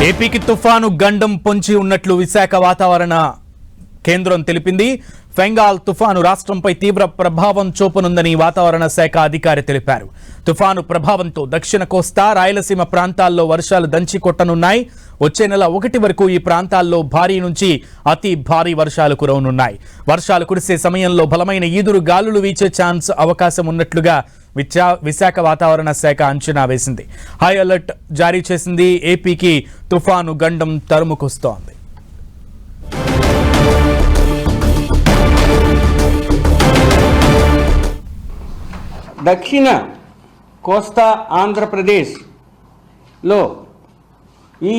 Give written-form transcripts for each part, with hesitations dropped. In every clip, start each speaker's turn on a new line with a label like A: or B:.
A: ఏపీకి తుఫాను గండం పొంచి ఉన్నట్లు విశాఖ వాతావరణ కేంద్రం తెలిపింది. ఫెంగాల్ తుఫాను రాష్ట్రంపై తీవ్ర ప్రభావం చూపనుందని వాతావరణ శాఖ అధికారి తెలిపారు. తుఫాను ప్రభావంతో దక్షిణ కోస్తా, రాయలసీమ ప్రాంతాల్లో వర్షాలు దంచి కొట్టనున్నాయి. వచ్చే నెల 1 వరకు ఈ ప్రాంతాల్లో భారీ నుంచి అతి భారీ వర్షాలు కురవనున్నాయి. వర్షాలు కురిసే సమయంలో బలమైన ఈదురు గాలులు వీచే అవకాశం ఉన్నట్లుగా విశాఖ వాతావరణ శాఖ అంచనా వేసింది. హై అలర్ట్ జారీ చేసింది. ఏపీకి తుఫాను గండం తరుముకొస్తోంది.
B: దక్షిణ కోస్తా ఆంధ్రప్రదేశ్లో ఈ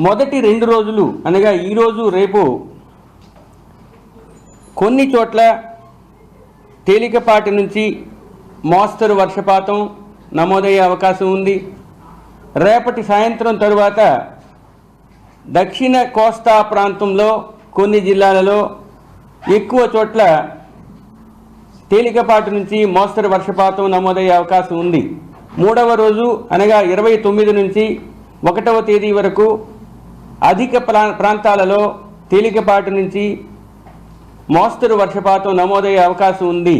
B: మొదటి 2 రోజులు అనగా ఈరోజు రేపు కొన్ని చోట్ల తేలికపాటి నుంచి మోస్తరు వర్షపాతం నమోదయ్యే అవకాశం ఉంది. రేపటి సాయంత్రం తరువాత దక్షిణ కోస్తా ప్రాంతంలో కొన్ని జిల్లాలలో ఎక్కువ చోట్ల తేలికపాటి నుంచి మోస్తరు వర్షపాతం నమోదయ్యే అవకాశం ఉంది. 3వ రోజు అనగా 29 నుంచి 1వ తేదీ వరకు అధిక ప్రాంతాలలో తేలికపాటి నుంచి మోస్తరు వర్షపాతం నమోదయ్యే అవకాశం ఉంది.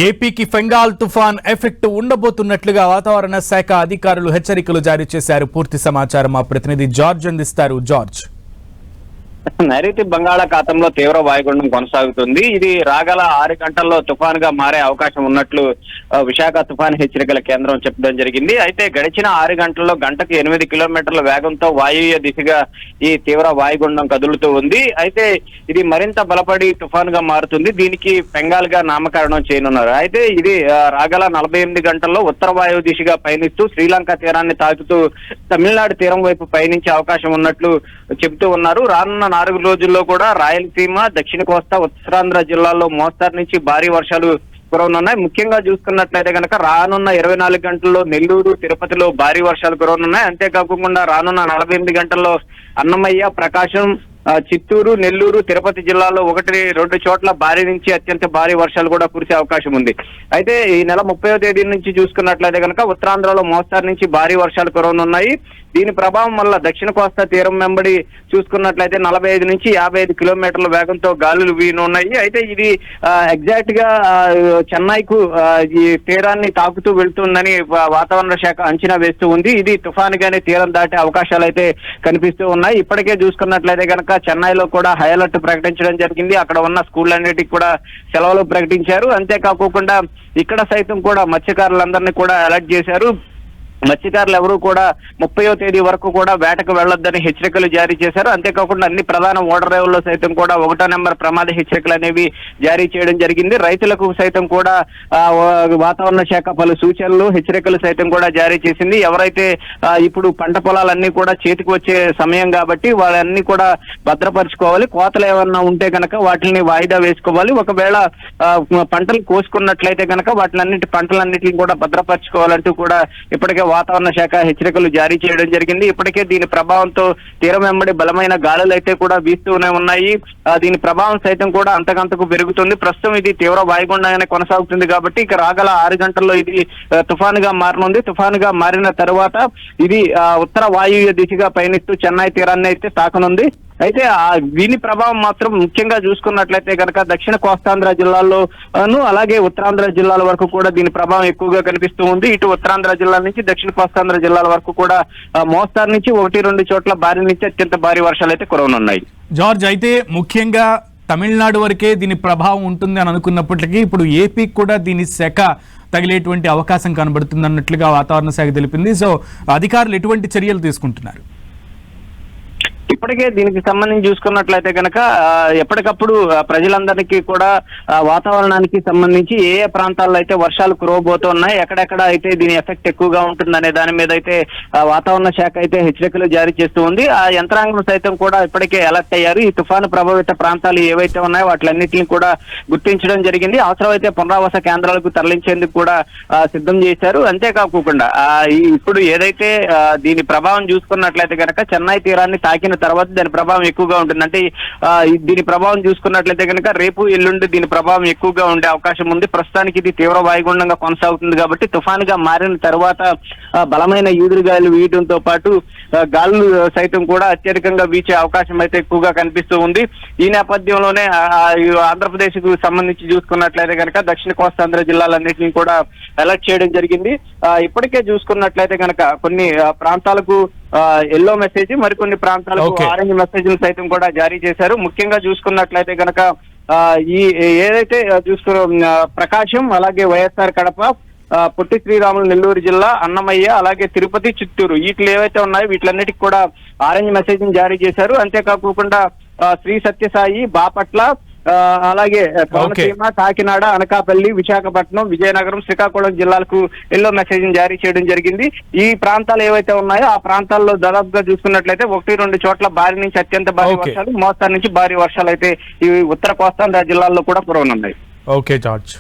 A: ఏపీకి ఫెంగాల్ తుఫాన్ ఎఫెక్ట్ ఉండబోతున్నట్లుగా వాతావరణ శాఖ అధికారులు హెచ్చరికలు జారీ చేశారు. పూర్తి సమాచారం మా ప్రతినిధి జార్జ్ అందిస్తారు. జార్జ్,
C: నైరుతి బంగాళాఖాతంలో తీవ్ర వాయుగుండం కొనసాగుతుంది. ఇది రాగల 6 గంటల్లో తుఫాన్ గా మారే అవకాశం ఉన్నట్లు విశాఖ తుఫాన్ హెచ్చరికల కేంద్రం చెప్పడం జరిగింది. అయితే గడిచిన 6 గంటల్లో గంటకు 8 కిలోమీటర్ల వేగంతో వాయువ్య దిశగా ఈ తీవ్ర వాయుగుండం కదులుతూ ఉంది. అయితే ఇది మరింత బలపడి తుఫాన్ గా మారుతుంది. దీనికి బెంగాల్ గా నామకరణం చేయనున్నారు. అయితే ఇది రాగల 48 గంటల్లో ఉత్తర వాయువు దిశగా పయనిస్తూ శ్రీలంక తీరాన్ని తాకుతూ తమిళనాడు తీరం వైపు పయనించే అవకాశం ఉన్నట్లు చెబుతూ ఉన్నారు. రానున్న 4 రోజుల్లో కూడా రాయలసీమ, దక్షిణ కోస్తా, ఉత్తరాంధ్ర జిల్లాల్లో మోస్తారు నుంచి భారీ వర్షాలు కురవనున్నాయి. ముఖ్యంగా చూసుకున్నట్లయితే కనుక రానున్న 24 గంటల్లో నెల్లూరు, తిరుపతిలో భారీ వర్షాలు కురవనున్నాయి. అంతేకాకుండా రానున్న 48 గంటల్లో అన్నమయ్య, ప్రకాశం, చిత్తూరు, నెల్లూరు, తిరుపతి జిల్లాలో 1-2 చోట్ల భారీ నుంచి అత్యంత భారీ వర్షాలు కూడా కురిసే అవకాశం ఉంది. అయితే ఈ నెల 30వ తేదీ నుంచి చూసుకున్నట్లయితే కనుక ఉత్తరాంధ్రలో మోస్తారు నుంచి భారీ వర్షాలు కురవనున్నాయి. దీని ప్రభావం వల్ల దక్షిణ కోస్తా తీరం వెంబడి చూసుకున్నట్లయితే 45 నుంచి 55 కిలోమీటర్ల వేగంతో గాలులు వీనున్నాయి. అయితే ఇది ఎగ్జాక్ట్ గా చెన్నైకు ఈ తీరాన్ని తాకుతూ వెళ్తుందని వాతావరణ శాఖ అంచనా వేస్తూ ఉంది. ఇది తుఫాన్ గానే తీరం దాటే అవకాశాలు అయితే కనిపిస్తూ ఉన్నాయి. ఇప్పటికే చూసుకున్నట్లయితే కనుక చెన్నైలో కూడా హై అలర్ట్ ప్రకటించడం జరిగింది. అక్కడ ఉన్న స్కూళ్ళన్నిటికీ కూడా సెలవులు ప్రకటించారు. అంతేకాకుండా ఇక్కడ సైతం కూడా మత్స్యకారులందరినీ కూడా అలర్ట్ చేశారు. మత్స్యకారులు ఎవరూ కూడా 30వ తేదీ వరకు కూడా వేటకు వెళ్లొద్దని హెచ్చరికలు జారీ చేశారు. అంతేకాకుండా అన్ని ప్రధాన ఓడరేవుల్లో సైతం కూడా 1వ నెంబర్ ప్రమాద హెచ్చరికలు అనేవి జారీ చేయడం జరిగింది. రైతులకు సైతం కూడా వాతావరణ శాఖ పలు సూచనలు, హెచ్చరికలు సైతం కూడా జారీ చేసింది. ఎవరైతే ఇప్పుడు పంట పొలాలన్నీ కూడా చేతికి వచ్చే సమయం కాబట్టి వాళ్ళన్నీ కూడా భద్రపరుచుకోవాలి. కోతలు ఏమన్నా ఉంటే కనుక వాటిని వాయిదా వేసుకోవాలి. ఒకవేళ పంటలు కోసుకున్నట్లయితే కనుక పంటలన్నింటినీ కూడా భద్రపరుచుకోవాలంటూ కూడా ఇప్పటికే వాతావరణ శాఖ హెచ్చరికలు జారీ చేయడం జరిగింది. ఇప్పటికే దీని ప్రభావంతో తీరం వెంబడి బలమైన గాలులు అయితే కూడా వీస్తూనే ఉన్నాయి. దీని ప్రభావం సైతం కూడా అంతకంతకు పెరుగుతుంది. ప్రస్తుతం ఇది తీవ్ర వాయుగుండంగానే కొనసాగుతుంది కాబట్టి ఇక రాగల 6 గంటల్లో ఇది తుఫాన్ గా మారనుంది. తుఫాన్ గా మారిన తర్వాత ఇది ఉత్తర వాయువ్య దిశగా పయనిస్తూ చెన్నై తీరాన్ని అయితే తాకనుంది. అయితే దీని ప్రభావం మాత్రం ముఖ్యంగా చూసుకున్నట్లయితే కనుక దక్షిణ కోస్తాంధ్ర జిల్లాల్లోను అలాగే ఉత్తరాంధ్ర జిల్లాల వరకు కూడా దీని ప్రభావం ఎక్కువగా కనిపిస్తూ ఉంది. ఇటు ఉత్తరాంధ్ర జిల్లాల నుంచి దక్షిణ కోస్తాంధ్ర జిల్లాల వరకు కూడా మోస్తారు నుంచి 1-2 చోట్ల భారీ నుంచి అత్యంత భారీ వర్షాలు అయితే కురవనున్నాయి.
A: జార్జ్, అయితే ముఖ్యంగా తమిళనాడు వరకే దీని ప్రభావం ఉంటుంది అని అనుకున్నప్పటికీ ఇప్పుడు ఏపీకి కూడా దీని శాఖ తగిలేటువంటి అవకాశం కనబడుతుంది అన్నట్లుగా వాతావరణ శాఖ తెలిపింది. సో అధికారులు ఎటువంటి చర్యలు తీసుకుంటున్నారు?
C: ఇప్పటికే దీనికి సంబంధించి చూసుకున్నట్లయితే కనుక ఎప్పటికప్పుడు ప్రజలందరికీ కూడా వాతావరణానికి సంబంధించి ఏ ఏ ప్రాంతాల్లో అయితే వర్షాలు కురవబోతున్నాయి, ఎక్కడెక్కడ అయితే దీని ఎఫెక్ట్ ఎక్కువగా ఉంటుందనే దాని మీద అయితే వాతావరణ శాఖ అయితే హెచ్చరికలు జారీ చేస్తూ ఉంది. ఆ యంత్రాంగం సైతం కూడా ఇప్పటికే అలర్ట్ అయ్యారు. ఈ తుఫాను ప్రభావిత ప్రాంతాలు ఏవైతే ఉన్నాయో వాటిలన్నింటినీ కూడా గుర్తించడం జరిగింది. అవసరమైతే పునరావాస కేంద్రాలకు తరలించేందుకు కూడా సిద్ధం చేశారు. అంతేకాకుండా ఇప్పుడు ఏదైతే దీని ప్రభావం చూసుకున్నట్లయితే కనుక చెన్నై తీరాన్ని తాకిన తర్వాత దాని ప్రభావం ఎక్కువగా ఉంటుంది. అంటే దీని ప్రభావం చూసుకున్నట్లయితే కనుక రేపు ఎల్లుండి దీని ప్రభావం ఎక్కువగా ఉండే అవకాశం ఉంది. ప్రస్తుతానికి ఇది తీవ్ర వాయుగుండంగా కొనసాగుతుంది కాబట్టి తుఫానుగా మారిన తర్వాత బలమైన ఈదురుగాలు వీయడంతో పాటు గాలులు సైతం కూడా అత్యధికంగా వీచే అవకాశం అయితే ఎక్కువగా కనిపిస్తూ ఉంది. ఈ నేపథ్యంలోనే ఆంధ్రప్రదేశ్ కు సంబంధించి చూసుకున్నట్లయితే కనుక దక్షిణ కోస్తాంధ్ర జిల్లాలన్నింటినీ కూడా అలర్ట్ చేయడం జరిగింది. ఇప్పటికే చూసుకున్నట్లయితే కనుక కొన్ని ప్రాంతాలకు ఎల్లో మెసేజ్, మరికొన్ని ప్రాంతాలకు ఆరెంజ్ మెసేజ్ సైతం కూడా జారీ చేశారు. ముఖ్యంగా చూసుకున్నట్లయితే కనుక ఈ ఏదైతే చూసుకున్న ప్రకాశం, అలాగే వైఎస్ఆర్ కడప, పొట్టి శ్రీరాములు నెల్లూరు జిల్లా, అన్నమయ్య, అలాగే తిరుపతి, చిత్తూరు వీటిలో ఏవైతే ఉన్నాయో వీటిలన్నిటికీ కూడా ఆరెంజ్ మెసేజ్ జారీ చేశారు. అంతేకాకుండా శ్రీ సత్యసాయి, బాపట్ల, అలాగే కోనసీమ, కాకినాడ, అనకాపల్లి, విశాఖపట్నం, విజయనగరం, శ్రీకాకుళం జిల్లాలకు ఎల్లో మెసేజ్ జారీ చేయడం జరిగింది. ఈ ప్రాంతాలు ఏవైతే ఉన్నాయో ఆ ప్రాంతాల్లో దాదాపుగా చూసుకున్నట్లయితే 1-2 చోట్ల భారీ నుంచి అత్యంత భారీ వర్షాలు, మోస్తరు నుంచి భారీ వర్షాలు అయితే ఈ ఉత్తర కోస్తాంధ్ర జిల్లాల్లో కూడా కురవనున్నాయి.
A: Okay George.